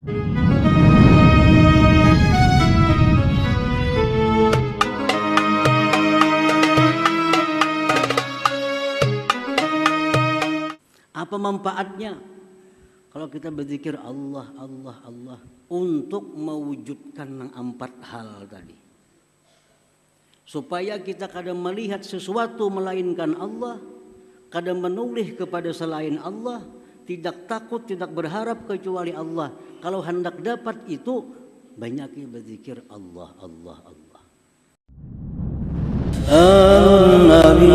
Apa manfaatnya kalau kita berzikir Allah, Allah, Allah untuk mewujudkan empat hal tadi? Supaya kita kadang melihat sesuatu melainkan Allah, kadang menoleh kepada selain Allah, tidak takut, tidak berharap kecuali Allah. Kalau hendak dapat itu, banyaki berzikir Allah, Allah, Allah. An-Nabi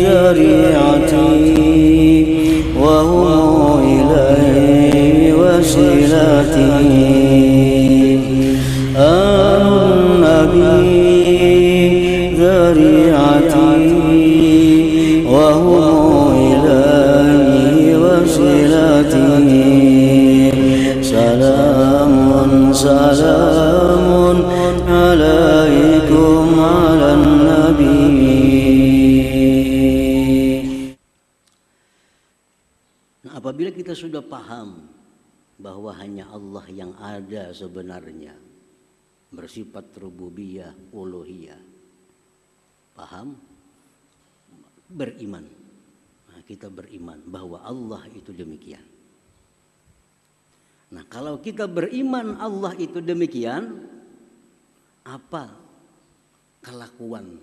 zari'ati wa huwa ilaihi wasilati. An-Nabi zari'ati wa huwa ilaihi wasilati. Salamun salamun alaikum ala nabi. Nah, apabila kita sudah paham bahwa hanya Allah yang ada sebenarnya, bersifat rububiyah, uluhiyah, paham, beriman. Nah, kita beriman bahwa Allah itu demikian. Nah, kalau kita beriman Allah itu demikian, apa kelakuan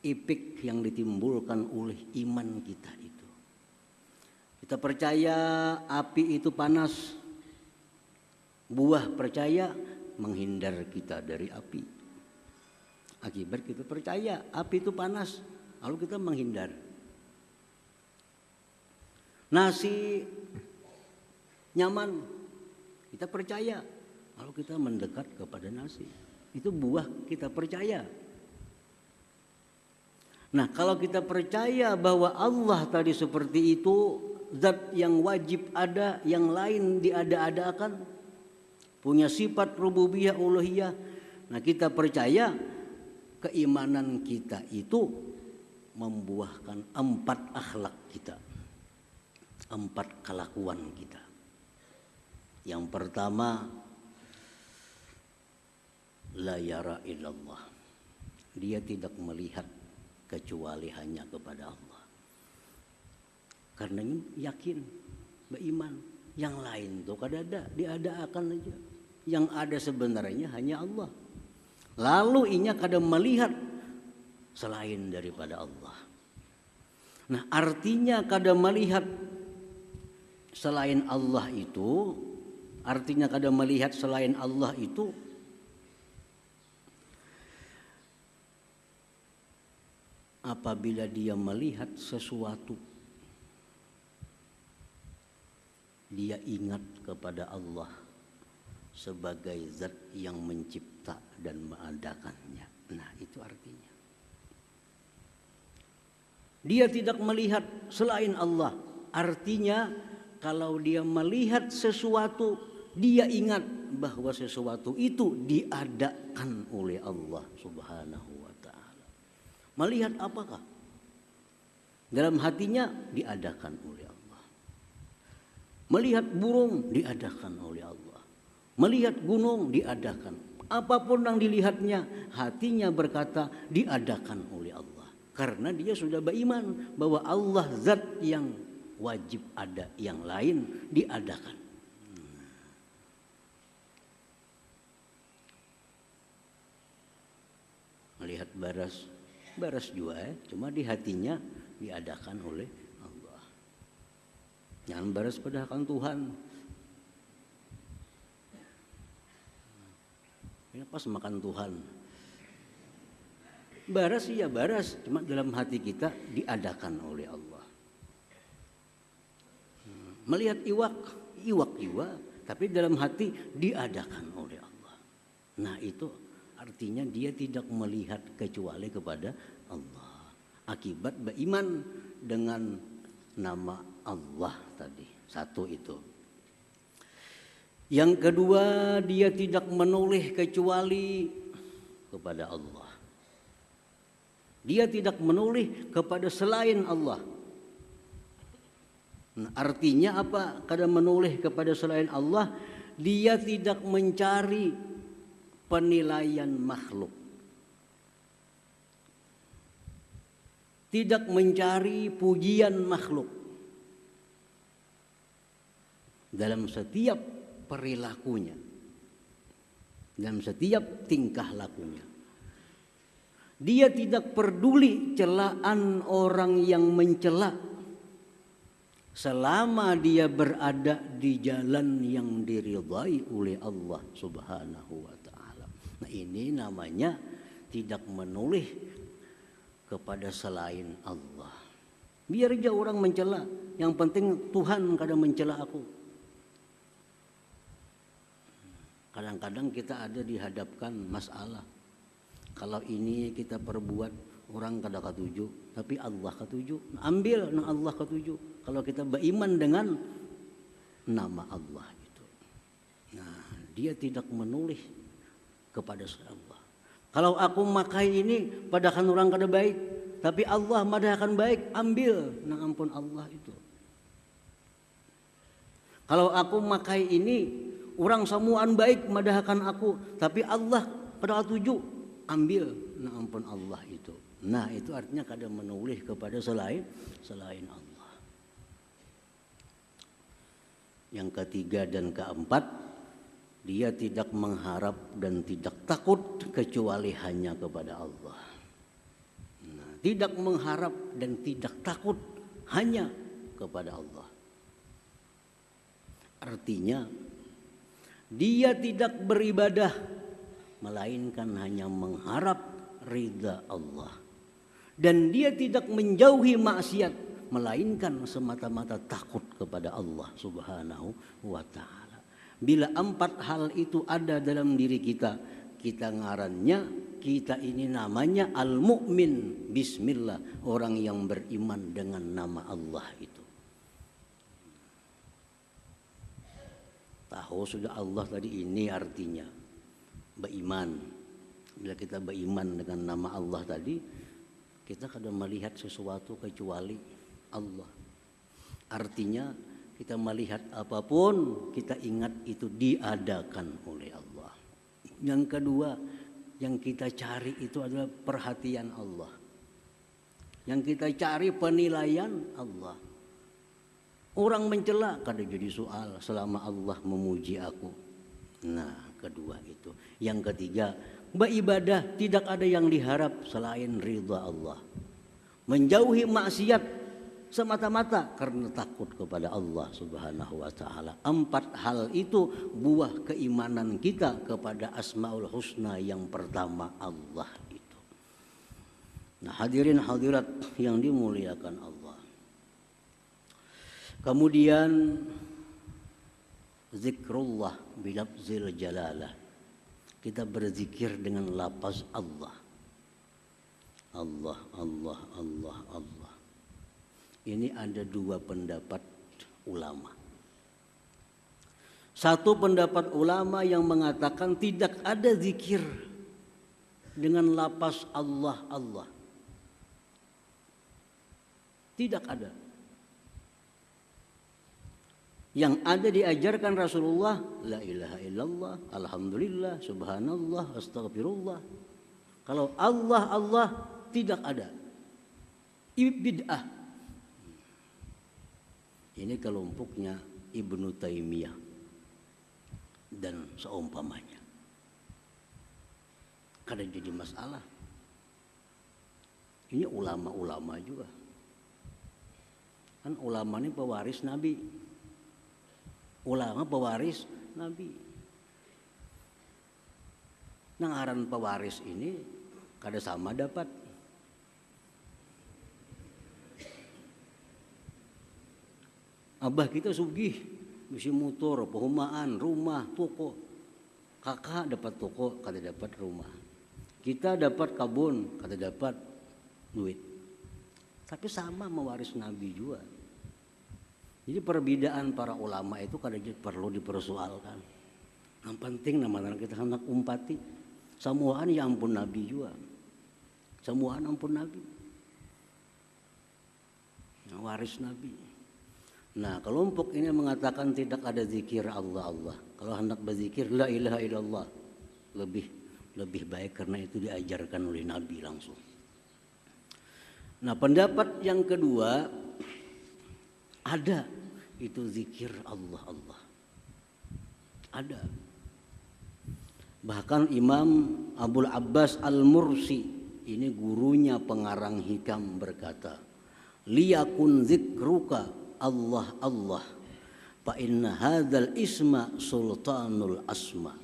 efek yang ditimbulkan oleh iman kita itu? Kita percaya api itu panas, buah percaya menghindar kita dari api. Akibat kita percaya api itu panas, lalu kita menghindar. Nasi nyaman, kita percaya, lalu kita mendekat kepada nasi. Itu buah kita percaya. Nah, kalau kita percaya bahwa Allah tadi seperti itu, zat yang wajib ada, yang lain diada-adakan, punya sifat rububiyah uluhiyah. Nah, kita percaya keimanan kita itu membuahkan empat akhlak kita, empat kelakuan kita. Yang pertama, la yara illallah. Dia tidak melihat kecuali hanya kepada Allah. Karena yakin, beriman, yang lain tuh kadada diada-akan aja. Yang ada sebenarnya hanya Allah. Lalu inya kadang melihat selain daripada Allah. Nah, artinya kadang melihat selain Allah itu, artinya kadang melihat selain Allah itu apabila dia melihat sesuatu, dia ingat kepada Allah sebagai zat yang mencipta dan mengadakannya. Nah, itu artinya dia tidak melihat selain Allah. Artinya kalau dia melihat sesuatu, dia ingat bahwa sesuatu itu diadakan oleh Allah Subhanahu wa ta'ala. Melihat apakah? Dalam hatinya diadakan oleh Allah. Melihat burung diadakan oleh Allah. Melihat gunung diadakan. Apapun yang dilihatnya, hatinya berkata diadakan oleh Allah. Karena dia sudah beriman bahwa Allah zat yang wajib ada, yang lain diadakan. Melihat baras juga cuma di hatinya diadakan oleh Allah. Jangan baras padahal Tuhan. Ini pas makan Tuhan. Baras iya baras, cuma dalam hati kita diadakan oleh Allah. Melihat iwak juga, tapi dalam hati diadakan oleh Allah. Nah, itu artinya dia tidak melihat kecuali kepada Allah. Akibat beriman dengan nama Allah tadi. Satu itu. Yang kedua, dia tidak menoleh kecuali kepada Allah. Dia tidak menoleh kepada selain Allah. Nah, artinya apa? Kada menoleh kepada selain Allah, dia tidak mencari penilaian makhluk, tidak mencari pujian makhluk dalam setiap perilakunya, dalam setiap tingkah lakunya. Dia tidak peduli celaan orang yang mencela, selama dia berada di jalan yang diridhai oleh Allah Subhanahu wa taala. Nah, ini namanya tidak menoleh kepada selain Allah. Biar aja orang mencela, yang penting Tuhan kada mencela aku. Kadang-kadang kita ada dihadapkan masalah. Kalau ini kita perbuat, orang kada katuju, tapi Allah katuju. Ambil nang Allah katuju. Kalau kita beriman dengan nama Allah itu. Nah, dia tidak menoleh kepada Allah. Kalau aku makai ini padahal orang kada baik, tapi Allah madahkan baik, ambil nang ampun Allah itu. Kalau aku makai ini orang samuan baik madahkan aku, tapi Allah padahal tuju, ambil nang ampun Allah itu. Nah, itu artinya kada menoleh kepada selain Allah. Yang ketiga dan keempat, dia tidak mengharap dan tidak takut kecuali hanya kepada Allah. Nah, tidak mengharap dan tidak takut hanya kepada Allah. Artinya dia tidak beribadah melainkan hanya mengharap ridha Allah. Dan dia tidak menjauhi maksiat melainkan semata-mata takut kepada Allah Subhanahu wa taala. Bila 4 hal itu ada dalam diri kita, kita ngarannya, kita ini namanya al-mu'min. Bismillah, orang yang beriman dengan nama Allah itu. Tahu sudah Allah tadi, ini artinya beriman. Bila kita beriman dengan nama Allah tadi, kita kadang melihat sesuatu kecuali Allah. Artinya kita melihat apapun, kita ingat itu diadakan oleh Allah. Yang kedua, yang kita cari itu adalah perhatian Allah. Yang kita cari penilaian Allah. Orang mencela kada jadi soal selama Allah memuji aku. Nah, kedua itu. Yang ketiga, beribadah tidak ada yang diharap selain ridha Allah. Menjauhi maksiat semata-mata karena takut kepada Allah Subhanahu wa taala. 4 hal itu buah keimanan kita kepada Asmaul Husna yang pertama, Allah itu. Nah, hadirin hadirat yang dimuliakan Allah. Kemudian zikrullah bilafzil jalalah. Kita berzikir dengan lafaz Allah. Allah, Allah, Allah, Allah. Ini ada 2 pendapat ulama. Satu pendapat ulama yang mengatakan tidak ada zikir dengan lafaz Allah, Allah. Tidak ada. Yang ada diajarkan Rasulullah, la ilaha illallah, alhamdulillah, subhanallah, astagfirullah. Kalau Allah, Allah tidak ada. Bid'ah. Ini kelompoknya Ibnu Taimiyah dan seumpamanya. Kada jadi masalah. Ini ulama-ulama juga. Kan ulama ini pewaris Nabi. Ulama pewaris Nabi. Nang aran pewaris ini kada sama dapat. Abah kita sugih, mesti motor, perumahan, rumah, toko. Kakak dapat toko, kada dapat rumah. Kita dapat kabun, kada dapat duit. Tapi sama mewaris Nabi juga. Jadi perbedaan para ulama itu kadang perlu dipersoalkan. Yang penting nama kita hendak umpati. Samuaan ya ampun Nabi juga. Samuaan ampun Nabi. Waris Nabi. Nah, kelompok ini mengatakan tidak ada zikir Allah. Kalau hendak berzikir la ilaha illallah. Lebih baik karena itu diajarkan oleh Nabi langsung. Nah, pendapat yang kedua, ada itu zikir Allah. Ada. Bahkan Imam Abul Abbas Al-Mursi, ini gurunya pengarang hikam, berkata, liyakun zikruka Allah fa inna hadzal isma sultanul asma.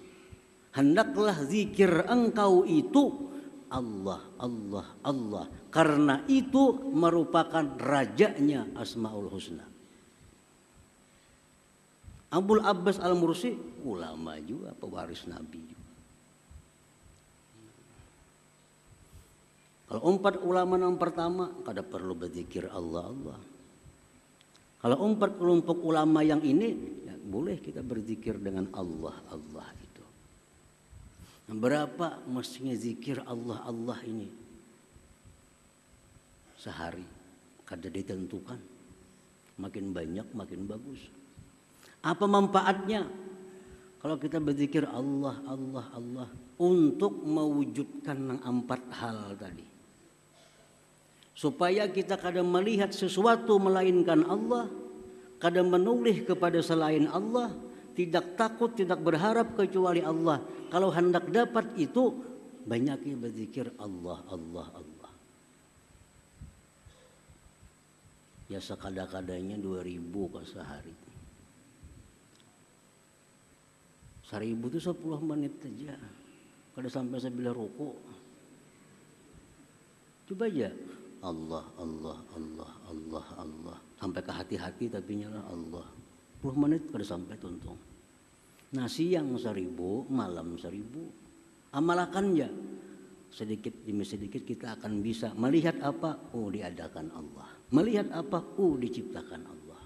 Hendaklah zikir engkau itu Allah. Karena itu merupakan rajanya Asmaul Husna. Abul Abbas Al-Mursi ulama juga, pewaris Nabi juga. Kalau 4 ulama yang pertama kada perlu berzikir Allah. Kalau 4 kelompok ulama yang ini, ya boleh kita berzikir dengan Allah itu. Berapa mestinya zikir Allah ini? Sehari kada ditentukan. Makin banyak makin bagus. Apa manfaatnya kalau kita berzikir Allah untuk mewujudkan 4 hal tadi? Supaya kita kadang melihat sesuatu melainkan Allah, kadang menoleh kepada selain Allah, tidak takut, tidak berharap kecuali Allah. Kalau hendak dapat itu, banyaknya berzikir Allah. Ya sekada-kadanya 2000 ke sehari. 1000 itu 10 menit saja. Kada sampai sebilah rukuk. Coba aja. Allah. Sampai ke hati-hati tapi nyala Allah. 10 menit kada sampai tuntung. Nah, siang 1000, malam 1000. Amalkan ya. Sedikit demi sedikit kita akan bisa melihat apa? Oh, diadakan Allah. Melihat apa? Oh, diciptakan Allah.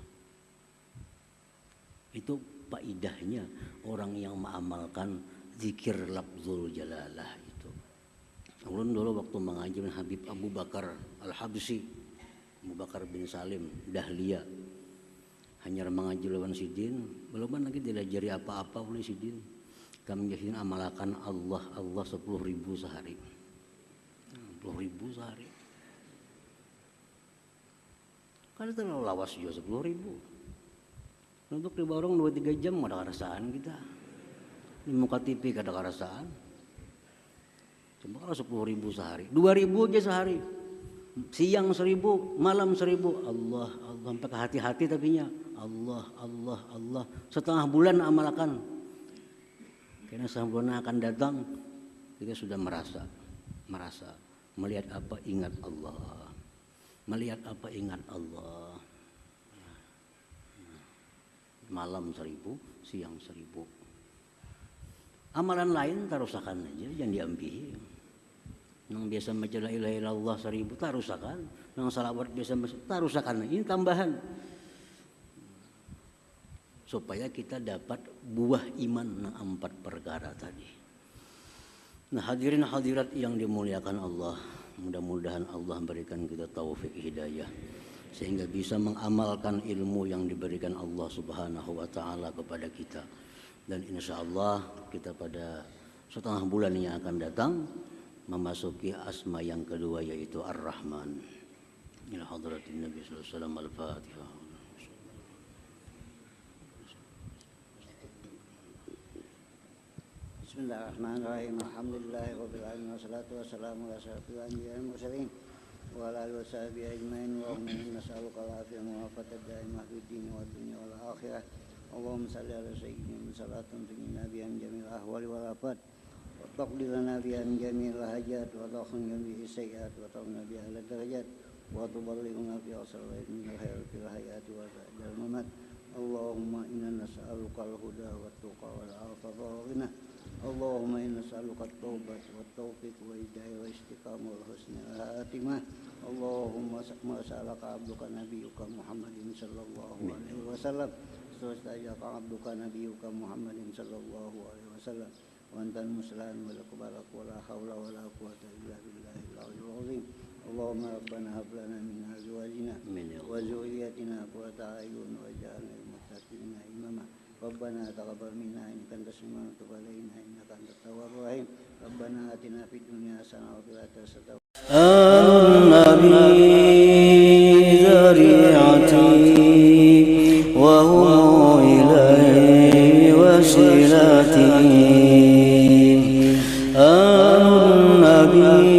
Itu faedahnya orang yang mengamalkan zikir lafzul jalalah itu. Ulun dulu waktu mengaji dengan Habib Abu Bakar Al-Habsyi, Abu Bakar bin Salim Dahlia, hanya mengaji lawan sidin, belum lagi diajari apa-apa oleh sidin. Kami jasin amalkan Allah 10.000 sehari. 10.000 sehari. Kan terlalu lawas juga 10.000. Untuk di warung 2-3 jam ada kerasaan kita. Di muka TV kada kerasaan. Cuma kalau 10.000 sehari, 2.000 aja sehari. Siang 1.000, malam 1.000. Allah sampai ke hati-hati tapinya. Allah. Setengah bulan amalkan. Karena sebulan akan datang, kita sudah merasa melihat apa ingat Allah, melihat apa ingat Allah. Malam 1.000, siang 1.000. Amalan lain tarusakan aja, jangan diambil. Yang biasa baca la ilaha illallah 1.000 tarusakan, yang salawat biasa tarusakan. Ini tambahan. Supaya kita dapat buah iman 4 perkara tadi. Nah, hadirin hadirat yang dimuliakan Allah, mudah-mudahan Allah berikan kita taufik hidayah sehingga bisa mengamalkan ilmu yang diberikan Allah Subhanahu wa taala kepada kita. Dan insyaallah kita pada setengah bulan yang akan datang memasuki asma yang kedua yaitu Ar-Rahman. Ila hadratin Nabi sallallahu alaihi wasallam al-Fatihah. Bismillahirrahmanirrahim. Alhamdulillahirabbil wassalatu wassalamu ala asyrofil anbiya'i wal mursalin wa ala alihi washabihi ajmain. Wa inna nas'aluka al-afiyata wa al-afata daimah fid din wad dunya wal akhirah. Allahumma shalli ala sayyidina salatan tunjina bihan jamil ahwali wal afat wa taqdi lana bihan jamil hajat wa takhunna bihi sayyi'at wa tawna biha ala darajat wa tuballighuna fi asrari min al-khair fil hayati wa ba'dal mamat. Allahumma inna nas'aluka al-huda wat tuqa wal afafa wal ghina. Allahumma inna nas'aluka at-taubah wat taufiq wa hidayah wa istiqamah wal husnul khatimah. Allahumma sa'alaka abduka nabiyyuka Muhammadin sallallahu alaihi wasallam. Wastajaka abduka nabiyyuka Muhammadin sallallahu alaihi wasallam. Wa antal muslim wa la qabala wa la haula wa la quwwata illa billahil aliyyil azim. اللهم ربنا هب لنا من أزواجنا Amin ya Allah. وذريتنا قرة أعين واجعلنا للمتقين إماما ربنا تقبل منا إنك أنت السميع العليم وتب علينا إنك أنت التواب الرحيم ربنا آتنا في الدنيا حسنة وفي الآخرة حسنة النبي ذريعتي وهو إليه وسيلتي النبي